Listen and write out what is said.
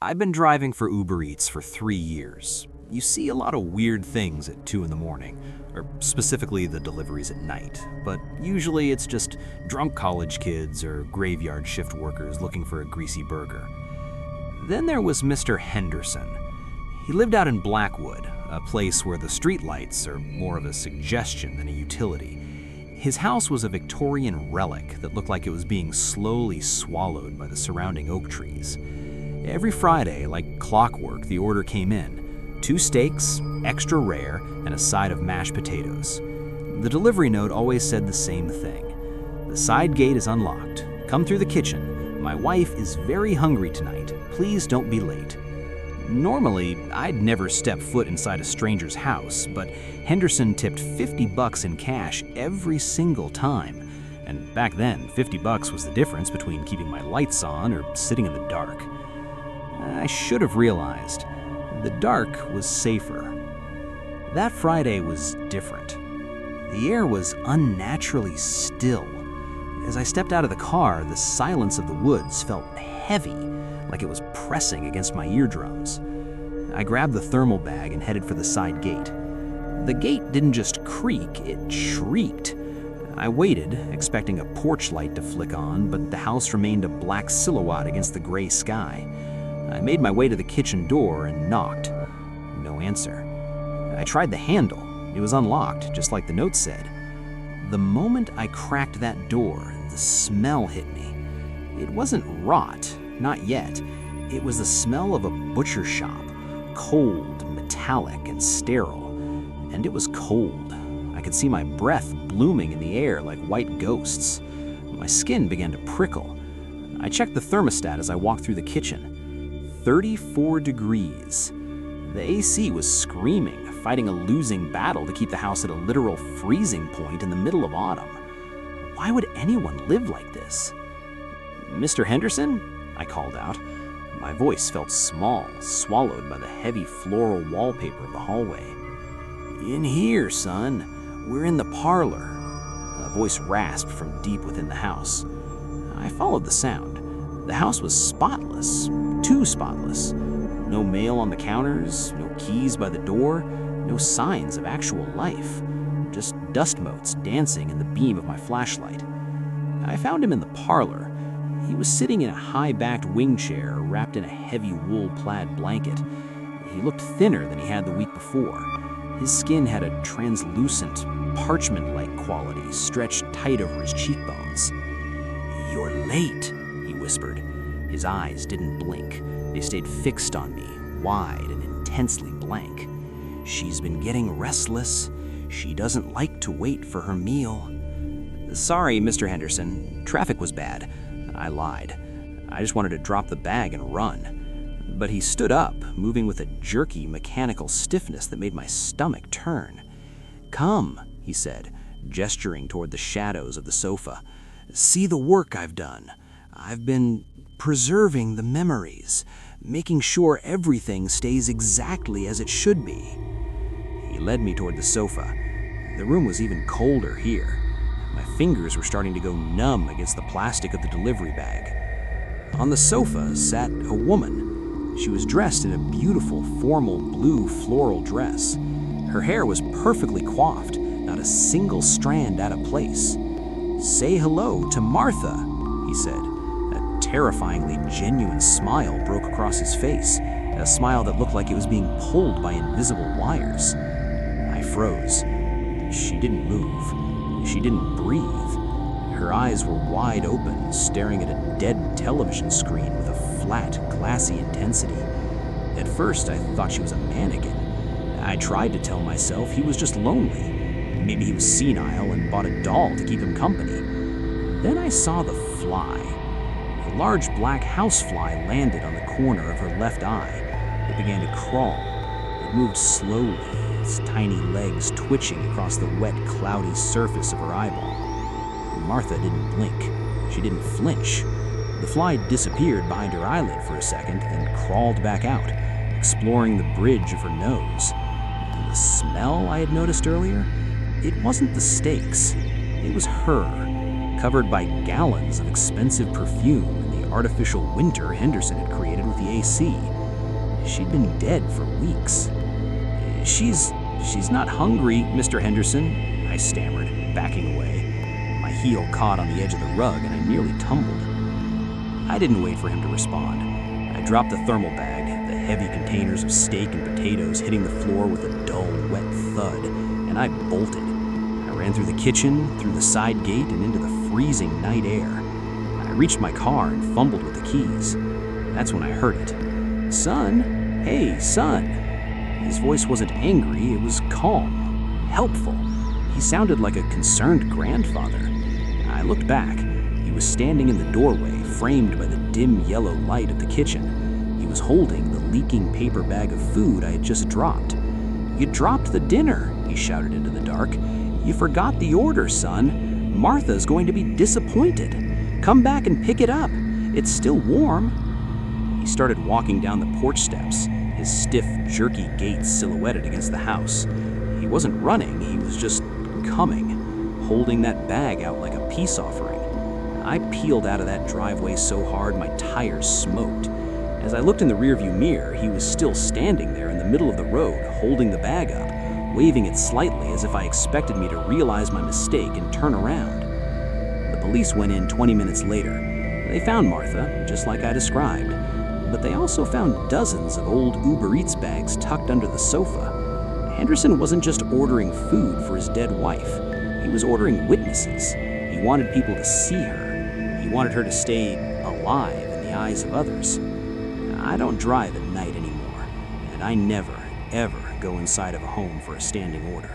I've been driving for Uber Eats for 3 years. You see a lot of weird things at 2 in the morning, or specifically the deliveries at night, but usually it's just drunk college kids or graveyard shift workers looking for a greasy burger. Then there was Mr. Henderson. He lived out in Blackwood, a place where the streetlights are more of a suggestion than a utility. His house was a Victorian relic that looked like it was being slowly swallowed by the surrounding oak trees. Every Friday, like clockwork, the order came in. 2 steaks, extra rare, and a side of mashed potatoes. The delivery note always said the same thing. The side gate is unlocked. Come through the kitchen. My wife is very hungry tonight. Please don't be late. Normally, I'd never step foot inside a stranger's house, but Henderson tipped $50 in cash every single time. And back then, $50 was the difference between keeping my lights on or sitting in the dark. I should have realized. The dark was safer. That Friday was different. The air was unnaturally still. As I stepped out of the car, the silence of the woods felt heavy, like it was pressing against my eardrums. I grabbed the thermal bag and headed for the side gate. The gate didn't just creak, it shrieked. I waited, expecting a porch light to flick on, but the house remained a black silhouette against the gray sky. I made my way to the kitchen door and knocked. No answer. I tried the handle. It was unlocked, just like the note said. The moment I cracked that door, the smell hit me. It wasn't rot, not yet. It was the smell of a butcher shop, cold, metallic, and sterile. And it was cold. I could see my breath blooming in the air like white ghosts. My skin began to prickle. I checked the thermostat as I walked through the kitchen. 34 degrees. The AC was screaming, fighting a losing battle to keep the house at a literal freezing point in the middle of autumn. Why would anyone live like this? "Mr. Henderson?" I called out. My voice felt small, swallowed by the heavy floral wallpaper of the hallway. "In here, son. We're in the parlor." A voice rasped from deep within the house. I followed the sound. The house was spotless, too spotless. No mail on the counters, no keys by the door, no signs of actual life. Just dust motes dancing in the beam of my flashlight. I found him in the parlor. He was sitting in a high-backed wing chair, wrapped in a heavy wool plaid blanket. He looked thinner than he had the week before. His skin had a translucent, parchment-like quality stretched tight over his cheekbones. "You're late," he whispered. His eyes didn't blink. They stayed fixed on me, wide and intensely blank. "She's been getting restless. She doesn't like to wait for her meal." "Sorry, Mr. Henderson. Traffic was bad." I lied. I just wanted to drop the bag and run. But he stood up, moving with a jerky, mechanical stiffness that made my stomach turn. "Come," he said, gesturing toward the shadows of the sofa. "See the work I've done. I've been preserving the memories, making sure everything stays exactly as it should be." He led me toward the sofa. The room was even colder here. My fingers were starting to go numb against the plastic of the delivery bag. On the sofa sat a woman. She was dressed in a beautiful, formal blue floral dress. Her hair was perfectly coiffed, not a single strand out of place. "Say hello to Martha," he said. A terrifyingly genuine smile broke across his face, a smile that looked like it was being pulled by invisible wires. I froze. She didn't move. She didn't breathe. Her eyes were wide open, staring at a dead television screen with a flat, glassy intensity. At first, I thought she was a mannequin. I tried to tell myself he was just lonely. Maybe he was senile and bought a doll to keep him company. Then I saw the fly. A large black housefly landed on the corner of her left eye. It began to crawl. It moved slowly, its tiny legs twitching across the wet, cloudy surface of her eyeball. Martha didn't blink. She didn't flinch. The fly disappeared behind her eyelid for a second, then crawled back out, exploring the bridge of her nose. And the smell I had noticed earlier? It wasn't the steaks. It was her, covered by gallons of expensive perfume and the artificial winter Henderson had created with the AC. she'd been dead for weeks. She's not hungry, Mr. Henderson, I stammered, backing away. My heel caught on the edge of the rug and I nearly tumbled. I didn't wait for him to respond. I dropped the thermal bag, the heavy containers of steak and potatoes hitting the floor with a dull, wet thud, and I bolted. I ran through the kitchen, through the side gate, and into the freezing night air. I reached my car and fumbled with the keys. That's when I heard it. "Son? Hey, son." His voice wasn't angry, it was calm, helpful. He sounded like a concerned grandfather. I looked back. He was standing in the doorway, framed by the dim yellow light of the kitchen. He was holding the leaking paper bag of food I had just dropped. "You dropped the dinner," he shouted into the dark. "You forgot the order, son. Martha's going to be disappointed. Come back and pick it up. It's still warm." He started walking down the porch steps, his stiff, jerky gait silhouetted against the house. He wasn't running, he was just coming, holding that bag out like a peace offering. I peeled out of that driveway so hard my tires smoked. As I looked in the rearview mirror, he was still standing there in the middle of the road, holding the bag up, waving it slightly as if I expected me to realize my mistake and turn around. The police went in 20 minutes later. They found Martha, just like I described, but they also found dozens of old Uber Eats bags tucked under the sofa. Henderson wasn't just ordering food for his dead wife. He was ordering witnesses. He wanted people to see her. He wanted her to stay alive in the eyes of others. I don't drive at night anymore, and I never, ever go inside of a home for a standing order.